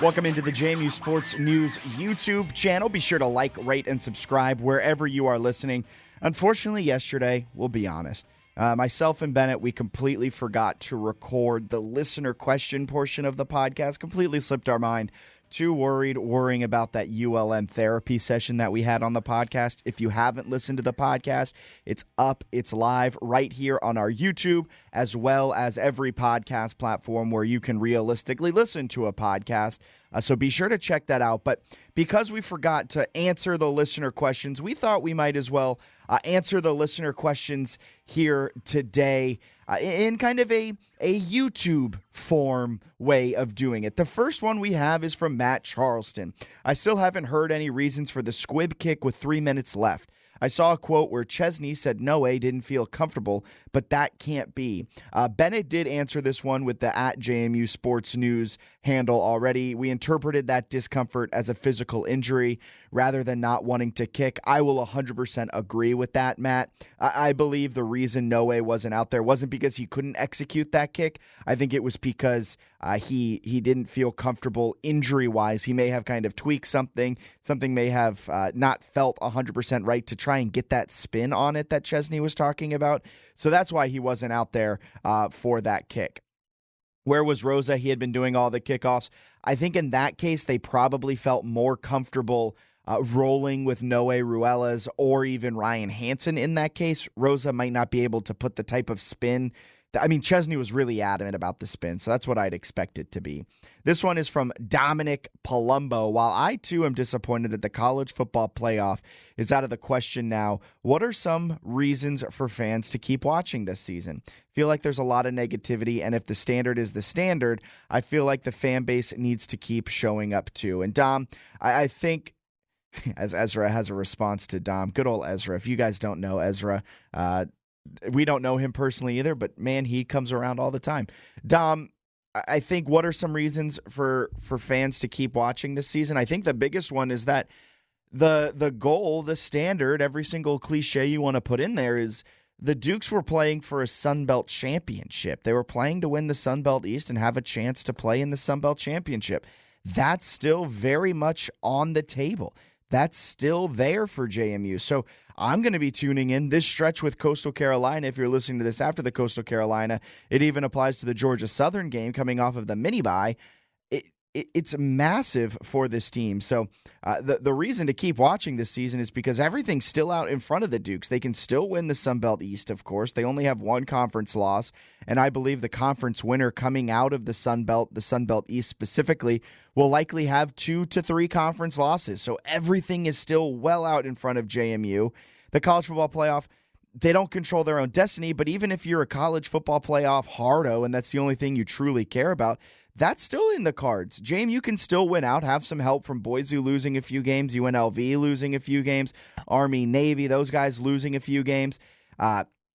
Welcome into the JMU Sports News YouTube channel. Be sure to like, rate, and subscribe wherever you are listening. Unfortunately, yesterday, we'll be honest, myself and Bennett, we completely forgot to record the listener question portion of the podcast. Completely slipped our mind. Too worrying about that ULM therapy session that we had on the podcast. If you haven't listened to the podcast, it's up, it's live right here on our YouTube, as well as every podcast platform where you can realistically listen to a podcast. So be sure to check that out. But because we forgot to answer the listener questions, we thought we might as well answer the listener questions here today in kind of a YouTube form way of doing it. The first one we have is from Matt Charleston. I still haven't heard any reasons for the squib kick with 3 minutes left. I saw a quote where Chesney said Noe didn't feel comfortable, but that can't be. Bennett did answer this one with the @JMU Sports News handle already. We interpreted that discomfort as a physical injury rather than not wanting to kick. I will 100% agree with that, Matt. I believe the reason Noe wasn't out there wasn't because he couldn't execute that kick. I think it was because he didn't feel comfortable injury-wise. He may have kind of tweaked something. Something may have not felt 100% right to try and get that spin on it that Chesney was talking about. So that's why he wasn't out there for that kick. Where was Rosa? He had been doing all the kickoffs. I think in that case, they probably felt more comfortable rolling with Noe Ruelas or even Ryan Hansen in that case. Rosa might not be able to put the type of spin. I mean, Chesney was really adamant about the spin, so that's what I'd expect it to be. This one is from Dominic Palumbo. While I, too, am disappointed that the college football playoff is out of the question now, what are some reasons for fans to keep watching this season? Feel like there's a lot of negativity, and if the standard is the standard, I feel like the fan base needs to keep showing up, too. And Dom, I think, as Ezra has a response to Dom, good old Ezra. If you guys don't know Ezra, we don't know him personally either, but man, he comes around all the time. Dom, I think what are some reasons for fans to keep watching this season? I think the biggest one is that the goal, the standard, every single cliche you want to put in there is the Dukes were playing for a Sun Belt championship. They were playing to win the Sun Belt East and have a chance to play in the Sun Belt championship. That's still very much on the table. That's still there for JMU. So I'm going to be tuning in this stretch with Coastal Carolina. If you're listening to this after the Coastal Carolina, it even applies to the Georgia Southern game coming off of the mini-bye. It's massive for this team. So the reason to keep watching this season is because everything's still out in front of the Dukes. They can still win the Sun Belt East, of course. They only have one conference loss, and I believe the conference winner coming out of the Sun Belt East specifically, will likely have 2 to 3 conference losses. So everything is still well out in front of JMU. The college football playoff, they don't control their own destiny, but even if you're a college football playoff hardo and that's the only thing you truly care about, that's still in the cards. JMU can still win out, have some help from Boise losing a few games, UNLV losing a few games, Army, Navy, those guys losing a few games.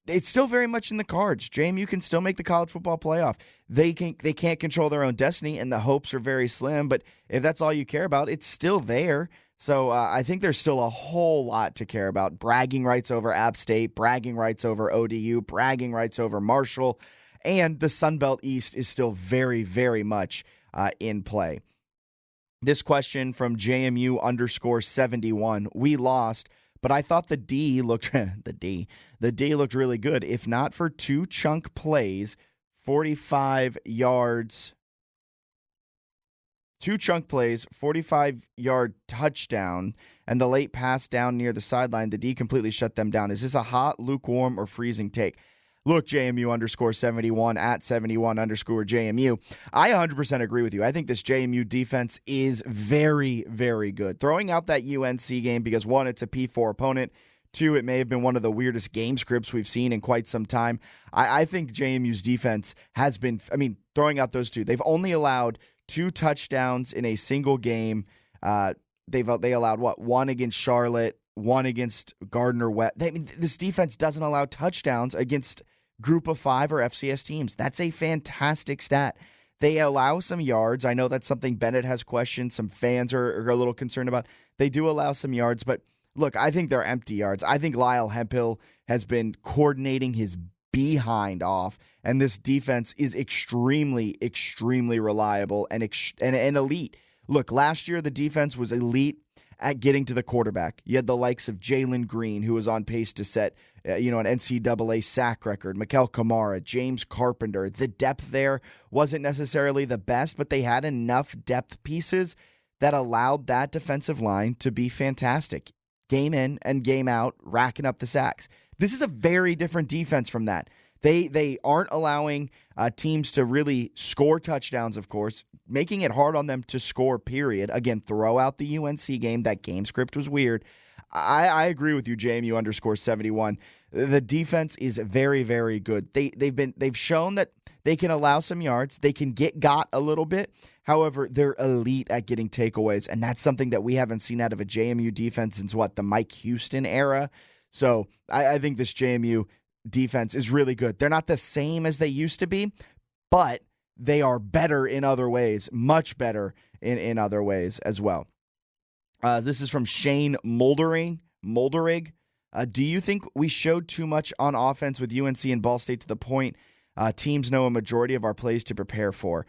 It's still very much in the cards. JMU can still make the college football playoff. They can't control their own destiny, and the hopes are very slim, but if that's all you care about, it's still there. So I think there's still a whole lot to care about. Bragging rights over App State, bragging rights over ODU, bragging rights over Marshall, and the Sun Belt East is still very, very much in play. This question from JMU_71. We lost, but I thought the D looked the D looked really good. If not for 2 chunk plays, 45 yards. 2 chunk plays, 45-yard touchdown, and the late pass down near the sideline, the D completely shut them down. Is this a hot, lukewarm, or freezing take? Look, JMU_71 @71_JMU. I 100% agree with you. I think this JMU defense is very, very good. Throwing out that UNC game because, 1, it's a P4 opponent. 2, it may have been one of the weirdest game scripts we've seen in quite some time. I think JMU's defense has been, throwing out those 2. They've only allowed 2 touchdowns in a single game. They allowed, 1 against Charlotte, 1 against Gardner-Webb. This defense doesn't allow touchdowns against Group of 5 or FCS teams. That's a fantastic stat. They allow some yards. I know that's something Bennett has questioned. Some fans are a little concerned about. They do allow some yards, but look, I think they're empty yards. I think Lyle Hemphill has been coordinating his behind off, and this defense is extremely, extremely reliable and elite. Look, last year the defense was elite at getting to the quarterback. You had the likes of Jalen Green, who was on pace to set an NCAA sack record, Mikel Kamara, James Carpenter. The depth there wasn't necessarily the best, but they had enough depth pieces that allowed that defensive line to be fantastic. Game in and game out, racking up the sacks. This is a very different defense from that. They aren't allowing teams to really score touchdowns, of course, making it hard on them to score, period. Again, throw out the UNC game. That game script was weird. I agree with you, JMU _71. The defense is very, very good. They've shown that they can allow some yards. They can get got a little bit. However, they're elite at getting takeaways, and that's something that we haven't seen out of a JMU defense since, the Mike Houston era. So I think this JMU defense is really good. They're not the same as they used to be, but they are better in other ways, much better in other ways as well. This is from Shane Molderig. Do you think we showed too much on offense with UNC and Ball State to the point teams know a majority of our plays to prepare for?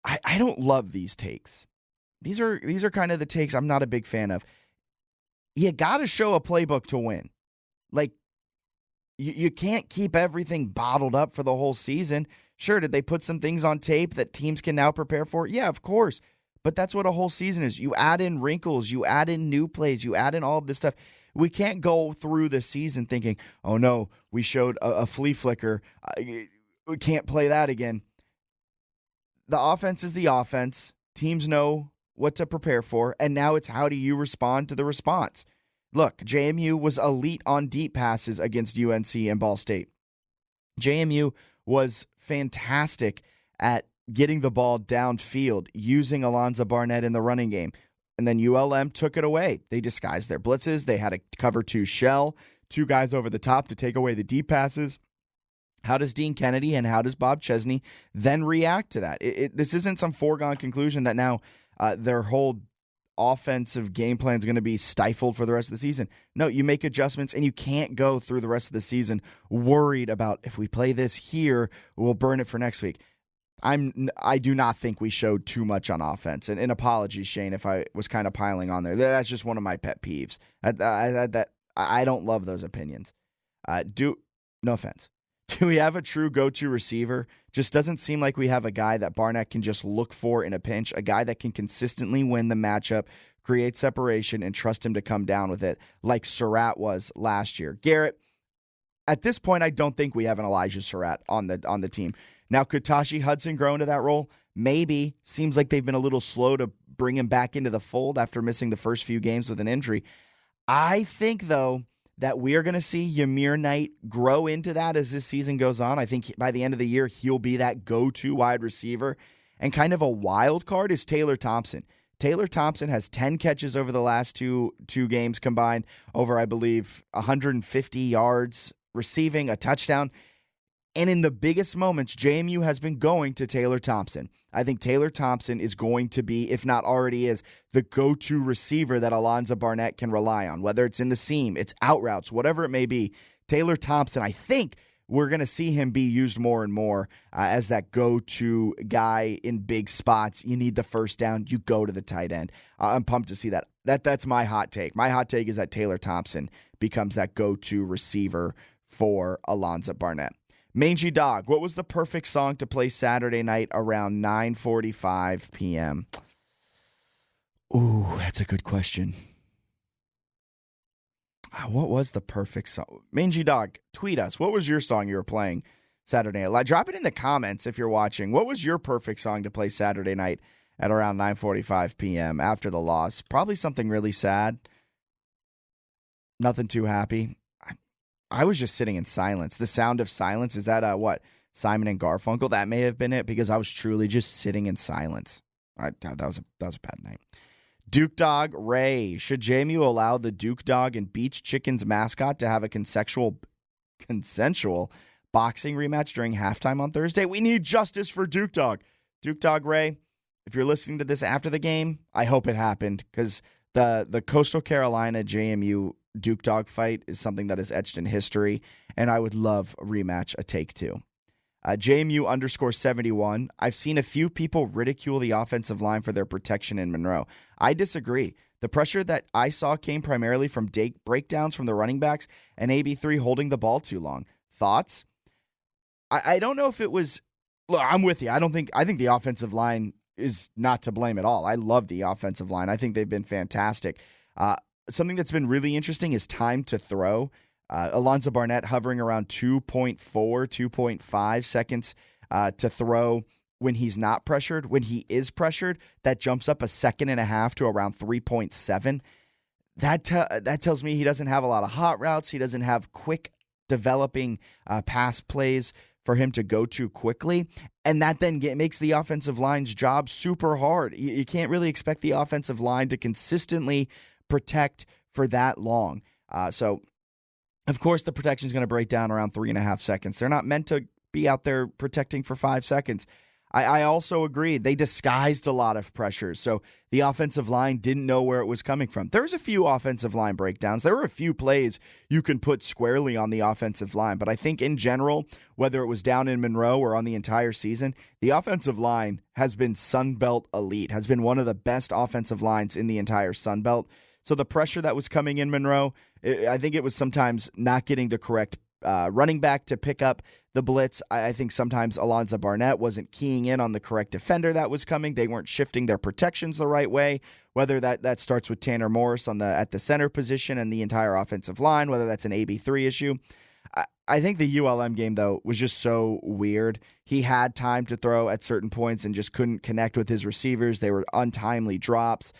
I don't love these takes. These are kind of the takes I'm not a big fan of. You got to show a playbook to win. Like, you can't keep everything bottled up for the whole season. Sure, did they put some things on tape that teams can now prepare for? Yeah, of course. But that's what a whole season is. You add in wrinkles, you add in new plays, you add in all of this stuff. We can't go through the season thinking, oh no, we showed a flea flicker. We can't play that again. The offense is the offense. Teams know what to prepare for, and now it's how do you respond to the response. Look, JMU was elite on deep passes against UNC and Ball State. JMU was fantastic at getting the ball downfield, using Alonzo Barnett in the running game. And then ULM took it away. They disguised their blitzes. They had a cover 2 shell, 2 guys over the top to take away the deep passes. How does Dean Kennedy and how does Bob Chesney then react to that? This isn't some foregone conclusion that now their whole offensive game plan is going to be stifled for the rest of the season. No, you make adjustments, and you can't go through the rest of the season worried about if we play this here, we'll burn it for next week. I do not think we showed too much on offense, and apologies, Shane, if I was kind of piling on there. That's just one of my pet peeves. I don't love those opinions. No offense. Do we have a true go-to receiver? Just doesn't seem like we have a guy that Barnett can just look for in a pinch, a guy that can consistently win the matchup, create separation, and trust him to come down with it like Surratt was last year. Garrett, at this point, I don't think we have an Elijah Surratt on the team. Now, could Tashi Hudson grow into that role? Maybe. Seems like they've been a little slow to bring him back into the fold after missing the first few games with an injury. I think, though, that we are going to see Ymir Knight grow into that as this season goes on. I think by the end of the year, he'll be that go-to wide receiver. And kind of a wild card is Taylor Thompson. Taylor Thompson has 10 catches over the last two games combined, over, I believe, 150 yards receiving, a touchdown. And in the biggest moments, JMU has been going to Taylor Thompson. I think Taylor Thompson is going to be, if not already is, the go-to receiver that Alonzo Barnett can rely on, whether it's in the seam, it's out routes, whatever it may be. Taylor Thompson, I think we're going to see him be used more and more as that go-to guy in big spots. You need the first down, you go to the tight end. I'm pumped to see that. That's my hot take. My hot take is that Taylor Thompson becomes that go-to receiver for Alonzo Barnett. Mangy Dog, what was the perfect song to play Saturday night around 9:45 p.m.? Ooh, that's a good question. What was the perfect song? Mangy Dog, tweet us. What was your song you were playing Saturday night? Drop it in the comments if you're watching. What was your perfect song to play Saturday night at around 9:45 p.m. after the loss? Probably something really sad. Nothing too happy. I was just sitting in silence. The sound of silence, is that what? Simon and Garfunkel? That may have been it, because I was truly just sitting in silence. That was a bad night. Duke Dog Ray, should JMU allow the Duke Dog and Beach Chickens mascot to have a consensual boxing rematch during halftime on Thursday? We need justice for Duke Dog. Duke Dog Ray, if you're listening to this after the game, I hope it happened, because the Coastal Carolina JMU Duke Dog fight is something that is etched in history, and I would love a rematch, a take two. JMU underscore 71. I've seen a few people ridicule the offensive line for their protection in Monroe. I disagree. The pressure that I saw came primarily from breakdowns from the running backs and AB3 holding the ball too long. Thoughts? I don't know if it was. Look, I'm with you. I think the offensive line is not to blame at all. I love the offensive line. I think they've been fantastic. Something that's been really interesting is time to throw. Alonzo Barnett hovering around 2.4, 2.5 seconds to throw when he's not pressured. When he is pressured, that jumps up a second and a half to around 3.7. That tells me he doesn't have a lot of hot routes. He doesn't have quick developing pass plays for him to go to quickly. And that then makes the offensive line's job super hard. You can't really expect the offensive line to consistently protect for that long. So, of course, the protection is going to break down around 3.5 seconds. They're not meant to be out there protecting for 5 seconds. I also agree. They disguised a lot of pressures, so the offensive line didn't know where it was coming from. There was a few offensive line breakdowns. There were a few plays you can put squarely on the offensive line, but I think in general, whether it was down in Monroe or on the entire season, the offensive line has been Sun Belt elite, has been one of the best offensive lines in the entire Sun Belt. So the pressure that was coming in Monroe, I think it was sometimes not getting the correct running back to pick up the blitz. I think sometimes Alonzo Barnett wasn't keying in on the correct defender that was coming. They weren't shifting their protections the right way, whether that starts with Tanner Morris at the center position and the entire offensive line, whether that's an AB3 issue. I think the ULM game, though, was just so weird. He had time to throw at certain points and just couldn't connect with his receivers. They were untimely drops.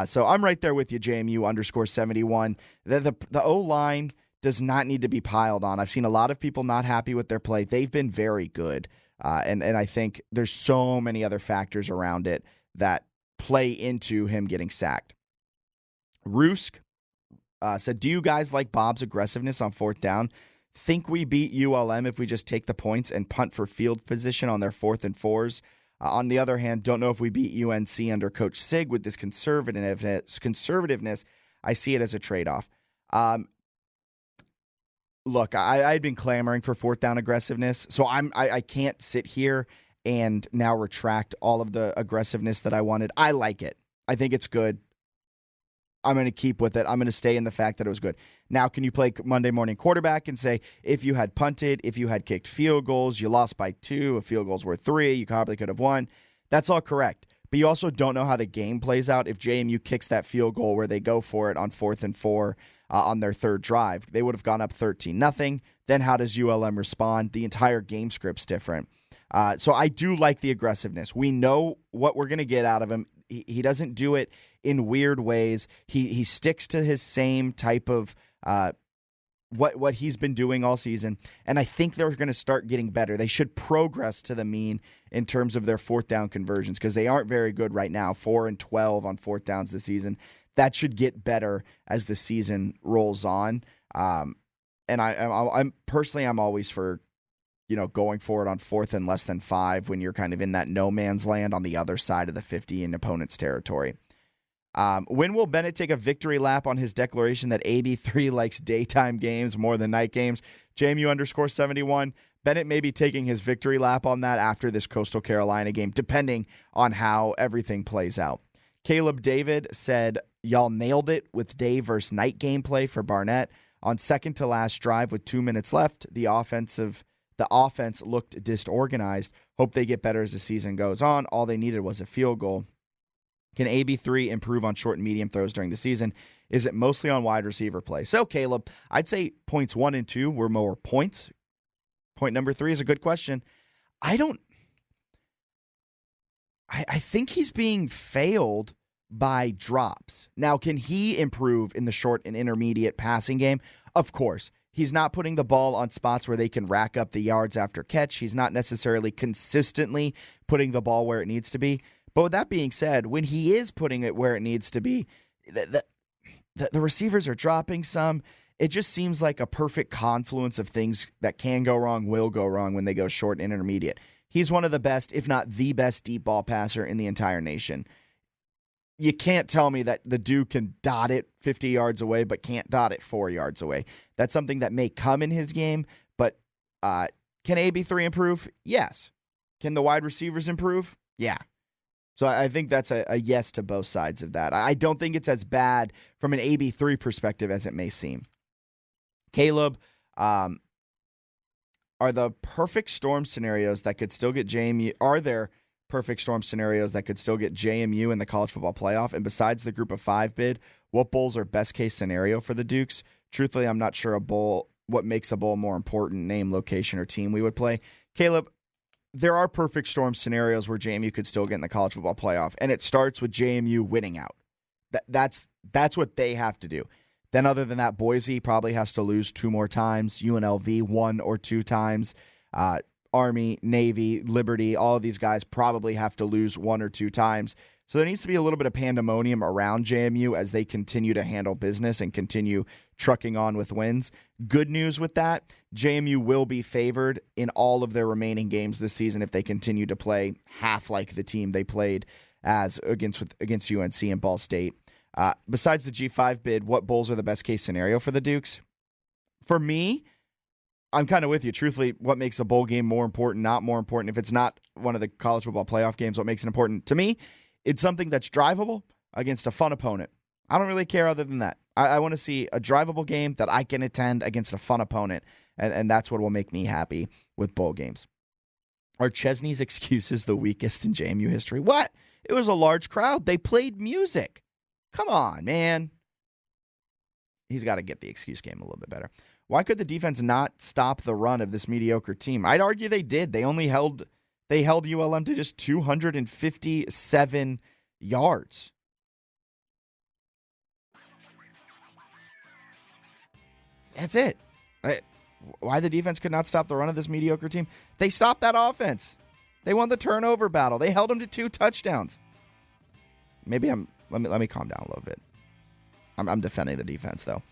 So I'm right there with you, JMU underscore 71. The O-line does not need to be piled on. I've seen a lot of people not happy with their play. They've been very good. And I think there's so many other factors around it that play into him getting sacked. Rusk said, do you guys like Bob's aggressiveness on fourth down? Think we beat ULM if we just take the points and punt for field position on their 4th and 4s? On the other hand, don't know if we beat UNC under Coach Sig with this conservativeness. I see it as a trade-off. Look, I'd been clamoring for fourth down aggressiveness, so I can't sit here and now retract all of the aggressiveness that I wanted. I like it. I think it's good. I'm going to keep with it. I'm going to stay in the fact that it was good. Now, can you play Monday morning quarterback and say, if you had punted, if you had kicked field goals, you lost by 2, a field goal's worth 3, you probably could have won. That's all correct. But you also don't know how the game plays out if JMU kicks that field goal where they go for it on 4th and 4 on their third drive. They would have gone up 13-0. Then how does ULM respond? The entire game script's different. So I do like the aggressiveness. We know what we're going to get out of him. He doesn't do it in weird ways. He sticks to his same type of what he's been doing all season, and I think they're going to start getting better. They should progress to the mean in terms of their fourth down conversions because they aren't very good right now, 4 and 12 on fourth downs this season. That should get better as the season rolls on. And I'm personally, I'm always for going for it on 4th and less than 5 when you're kind of in that no man's land on the other side of the 50 in opponent's territory. When will Bennett take a victory lap on his declaration that AB3 likes daytime games more than night games? JMU underscore 71. Bennett may be taking his victory lap on that after this Coastal Carolina game, depending on how everything plays out. Caleb David said, y'all nailed it with day versus night gameplay for Barnett. On second to last drive with 2 minutes left, the offense looked disorganized. Hope they get better as the season goes on. All they needed was a field goal. Can AB3 improve on short and medium throws during the season? Is it mostly on wide receiver play? So, Caleb, I'd say points 1 and 2 were more points. Point number 3 is a good question. I think he's being failed by drops. Now, can he improve in the short and intermediate passing game? Of course. He's not putting the ball on spots where they can rack up the yards after catch. He's not necessarily consistently putting the ball where it needs to be. But with that being said, when he is putting it where it needs to be, the receivers are dropping some. It just seems like a perfect confluence of things that can go wrong, will go wrong when they go short and intermediate. He's one of the best, if not the best, deep ball passer in the entire nation. You can't tell me that the dude can dot it 50 yards away, but can't dot it 4 yards away. That's something that may come in his game, but Can AB3 improve? Yes. Can the wide receivers improve? Yeah. So I think that's a yes to both sides of that. I don't think it's as bad from an AB3 perspective as it may seem. Caleb, are the perfect storm scenarios that could still get JMU? Are there perfect storm scenarios that could still get JMU in the college football playoff? And besides the group of 5 bid, what bowls are best case scenario for the Dukes? Truthfully, I'm not sure what makes a bowl more important, name, location, or team we would play. Caleb, there are perfect storm scenarios where JMU could still get in the college football playoff, and it starts with JMU winning out. That's what they have to do. Then other than that, Boise probably has to lose 2 more times, UNLV 1 or 2 times, Army, Navy, Liberty, all of these guys probably have to lose 1 or 2 times. So there needs to be a little bit of pandemonium around JMU as they continue to handle business and continue trucking on with wins. Good news with that, JMU will be favored in all of their remaining games this season if they continue to play half like the team they played as against UNC and Ball State. Besides the G5 bid, what bowls are the best case scenario for the Dukes? For me, I'm kind of with you. Truthfully, what makes a bowl game more important, not more important? If it's not one of the college football playoff games, what makes it important? To me, it's something that's drivable against a fun opponent. I don't really care other than that. I want to see a drivable game that I can attend against a fun opponent, and that's what will make me happy with bowl games. Are Chesney's excuses the weakest in JMU history? What? It was a large crowd. They played music. Come on, man. He's got to get the excuse game a little bit better. Why could the defense not stop the run of this mediocre team? I'd argue they did. They held ULM to just 257 yards. That's it. Why the defense could not stop the run of this mediocre team? They stopped that offense. They won the turnover battle. They held them to 2 touchdowns. Maybe let me calm down a little bit. I'm defending the defense though.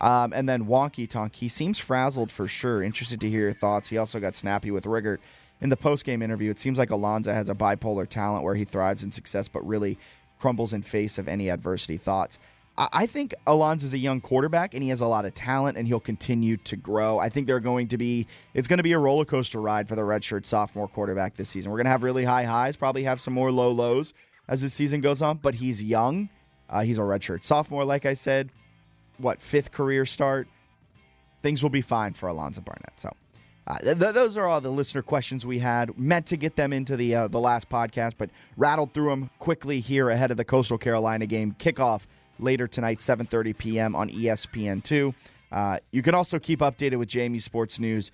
And then Wonky Tonk, he seems frazzled for sure. Interested to hear your thoughts. He also got snappy with Riggert in the post-game interview. It seems like Alonzo has a bipolar talent where he thrives in success but really crumbles in face of any adversity. Thoughts? I think Alonzo is a young quarterback, and he has a lot of talent, and he'll continue to grow. I think it's going to be a roller coaster ride for the redshirt sophomore quarterback this season. We're going to have really high highs, probably have some more low lows as the season goes on, but he's young. He's a redshirt sophomore, like I said. 5th career start? Things will be fine for Alonzo Barnett. So those are all the listener questions we had. Meant to get them into the last podcast, but rattled through them quickly here ahead of the Coastal Carolina game kickoff later tonight, 7:30 p.m. on ESPN2. You can also keep updated with JMU Sports News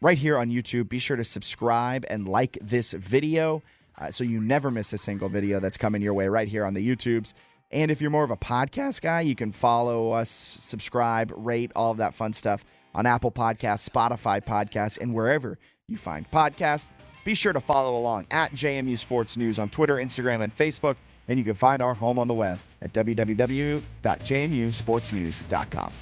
right here on YouTube. Be sure to subscribe and like this video so you never miss a single video that's coming your way right here on the YouTubes. And if you're more of a podcast guy, you can follow us, subscribe, rate, all of that fun stuff on Apple Podcasts, Spotify Podcasts, and wherever you find podcasts. Be sure to follow along at JMU Sports News on Twitter, Instagram, and Facebook. And you can find our home on the web at www.jmusportsnews.com.